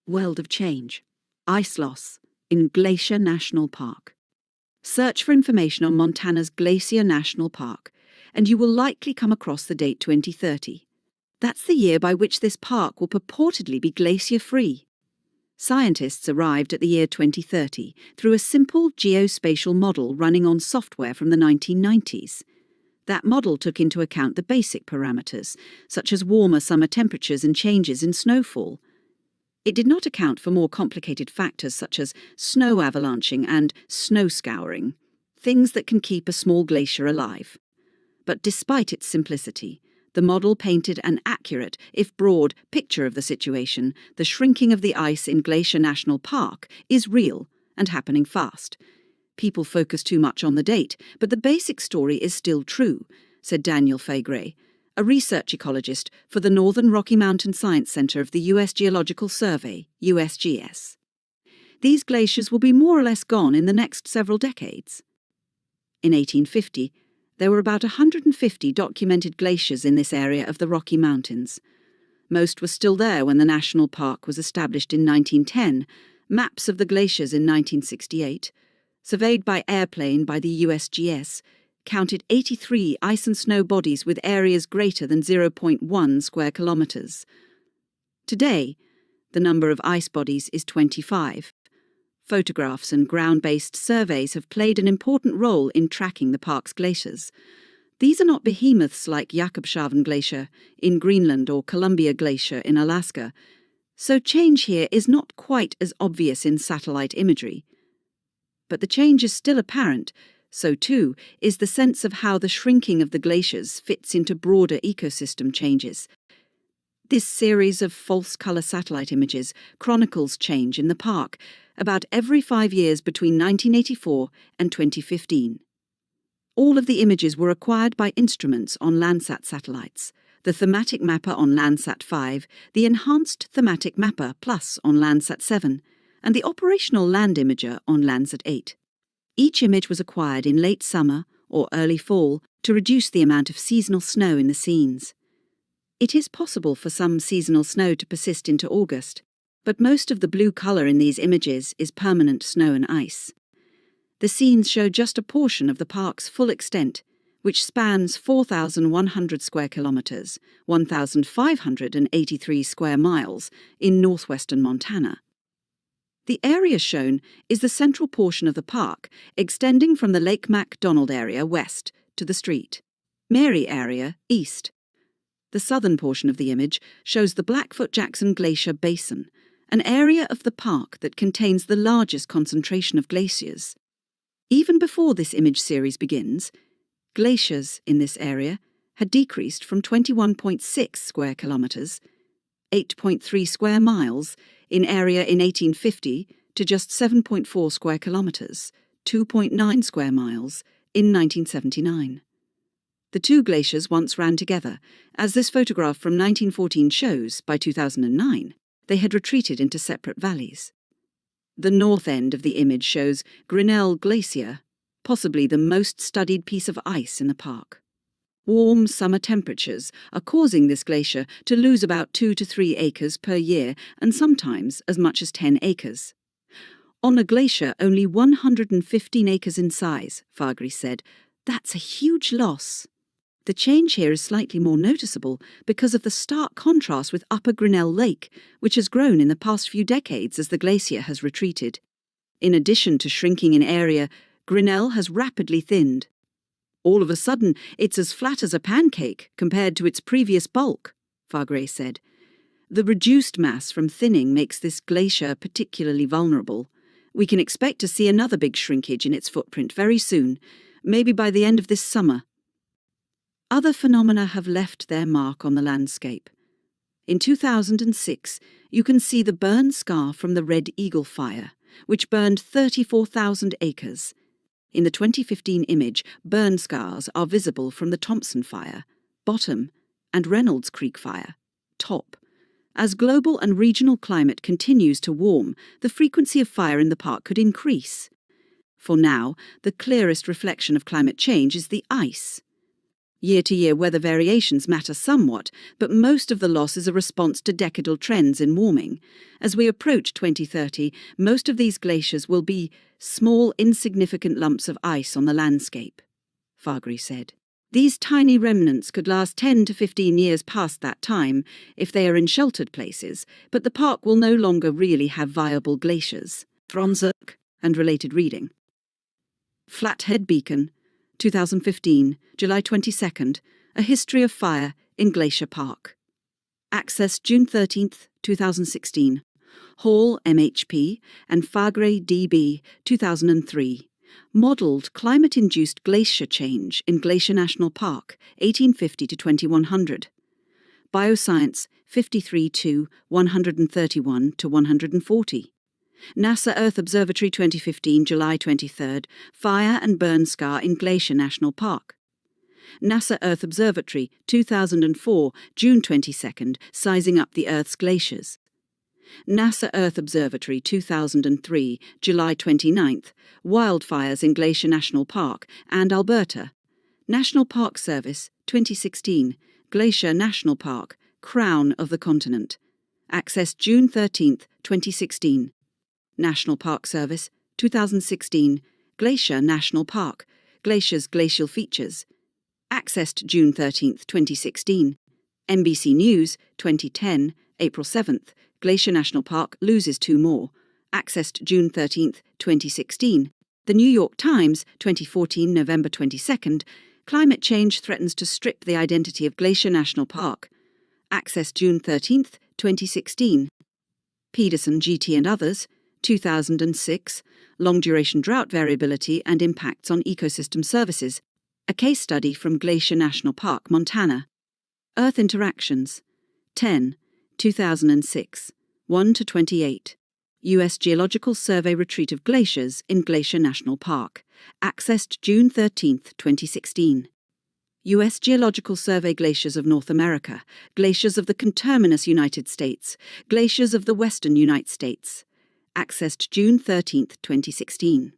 World of change. Ice loss in Glacier National Park. Search for information on Montana's Glacier National Park, and you will likely come across the date 2030. That's the year by which this park will purportedly be glacier-free. Scientists arrived at the year 2030 through a simple geospatial model running on software from the 1990s. That model took into account the basic parameters, such as warmer summer temperatures and changes in snowfall. It did not account for more complicated factors such as snow avalanching and snow scouring, things that can keep a small glacier alive. But despite its simplicity, the model painted an accurate, if broad, picture of the situation. The shrinking of the ice in Glacier National Park is real and happening fast. People focus too much on the date, but the basic story is still true, said Daniel Faygray, a research ecologist for the Northern Rocky Mountain Science Center of the U.S. Geological Survey, USGS. These glaciers will be more or less gone in the next several decades. In 1850, there were about 150 documented glaciers in this area of the Rocky Mountains. Most were still there when the national park was established in 1910, maps of the glaciers in 1968, surveyed by airplane by the USGS, counted 83 ice and snow bodies with areas greater than 0.1 square kilometres. Today, the number of ice bodies is 25. Photographs and ground-based surveys have played an important role in tracking the park's glaciers. These are not behemoths like Jakobshavn Glacier in Greenland or Columbia Glacier in Alaska, so change here is not quite as obvious in satellite imagery. But the change is still apparent. So too is the sense of how the shrinking of the glaciers fits into broader ecosystem changes. This series of false colour satellite images chronicles change in the park about every 5 years between 1984 and 2015. All of the images were acquired by instruments on Landsat satellites, the Thematic Mapper on Landsat 5, the Enhanced Thematic Mapper Plus on Landsat 7, and the Operational Land Imager on Landsat 8. Each image was acquired in late summer or early fall to reduce the amount of seasonal snow in the scenes. It is possible for some seasonal snow to persist into August, but most of the blue colour in these images is permanent snow and ice. The scenes show just a portion of the park's full extent, which spans 4,100 square kilometres, 1,583 square miles, in northwestern Montana. The area shown is the central portion of the park, extending from the Lake MacDonald area west to the Street, Mary area east. The southern portion of the image shows the Blackfoot-Jackson Glacier Basin, an area of the park that contains the largest concentration of glaciers. Even before this image series begins, glaciers in this area had decreased from 21.6 square kilometres, 8.3 square miles, in area in 1850 to just 7.4 square kilometres, 2.9 square miles, in 1979. The two glaciers once ran together. As this photograph from 1914 shows, by 2009, they had retreated into separate valleys. The north end of the image shows Grinnell Glacier, possibly the most studied piece of ice in the park. Warm summer temperatures are causing this glacier to lose about 2 to 3 acres per year and sometimes as much as 10 acres. On a glacier only 115 acres in size, Faygray said, that's a huge loss. The change here is slightly more noticeable because of the stark contrast with Upper Grinnell Lake, which has grown in the past few decades as the glacier has retreated. In addition to shrinking in area, Grinnell has rapidly thinned. All of a sudden, it's as flat as a pancake compared to its previous bulk, Faygray said. The reduced mass from thinning makes this glacier particularly vulnerable. We can expect to see another big shrinkage in its footprint very soon, maybe by the end of this summer. Other phenomena have left their mark on the landscape. In 2006, you can see the burn scar from the Red Eagle fire, which burned 34,000 acres. In the 2015 image, burn scars are visible from the Thompson Fire, bottom, and Reynolds Creek Fire, top. As global and regional climate continues to warm, the frequency of fire in the park could increase. For now, the clearest reflection of climate change is the ice. Year-to-year weather variations matter somewhat, but most of the loss is a response to decadal trends in warming. As we approach 2030, most of these glaciers will be small, insignificant lumps of ice on the landscape, Faghri said. These tiny remnants could last 10 to 15 years past that time if they are in sheltered places, but the park will no longer really have viable glaciers. Fronzerk and related reading. Flathead Beacon, 2015, July 22nd, A History of Fire in Glacier Park. Accessed June 13, 2016. Hall, MHP, and Faghri, DB, 2003. Modelled climate-induced glacier change in Glacier National Park, 1850 to 2100. Bioscience, 53 131 to 140. NASA Earth Observatory 2015, July 23rd, Fire and Burn Scar in Glacier National Park. NASA Earth Observatory 2004, June 22nd, Sizing Up the Earth's Glaciers. NASA Earth Observatory 2003, July 29th, Wildfires in Glacier National Park and Alberta. National Park Service 2016, Glacier National Park, Crown of the Continent. Accessed June 13th, 2016. National Park Service, 2016, Glacier National Park, Glacier's Glacial Features. Accessed June 13, 2016. NBC News, 2010, April 7th, Glacier National Park loses 2 more. Accessed June 13, 2016. The New York Times, 2014, November 22nd, Climate change threatens to strip the identity of Glacier National Park. Accessed June 13, 2016. Pedersen, GT and others, 2006, Long-Duration Drought Variability and Impacts on Ecosystem Services, a case study from Glacier National Park, Montana. Earth Interactions, 10, 2006, 1 to 28. U.S. Geological Survey Retreat of Glaciers in Glacier National Park, accessed June 13, 2016. U.S. Geological Survey Glaciers of North America, Glaciers of the Conterminous United States, Glaciers of the Western United States, accessed June 13, 2016.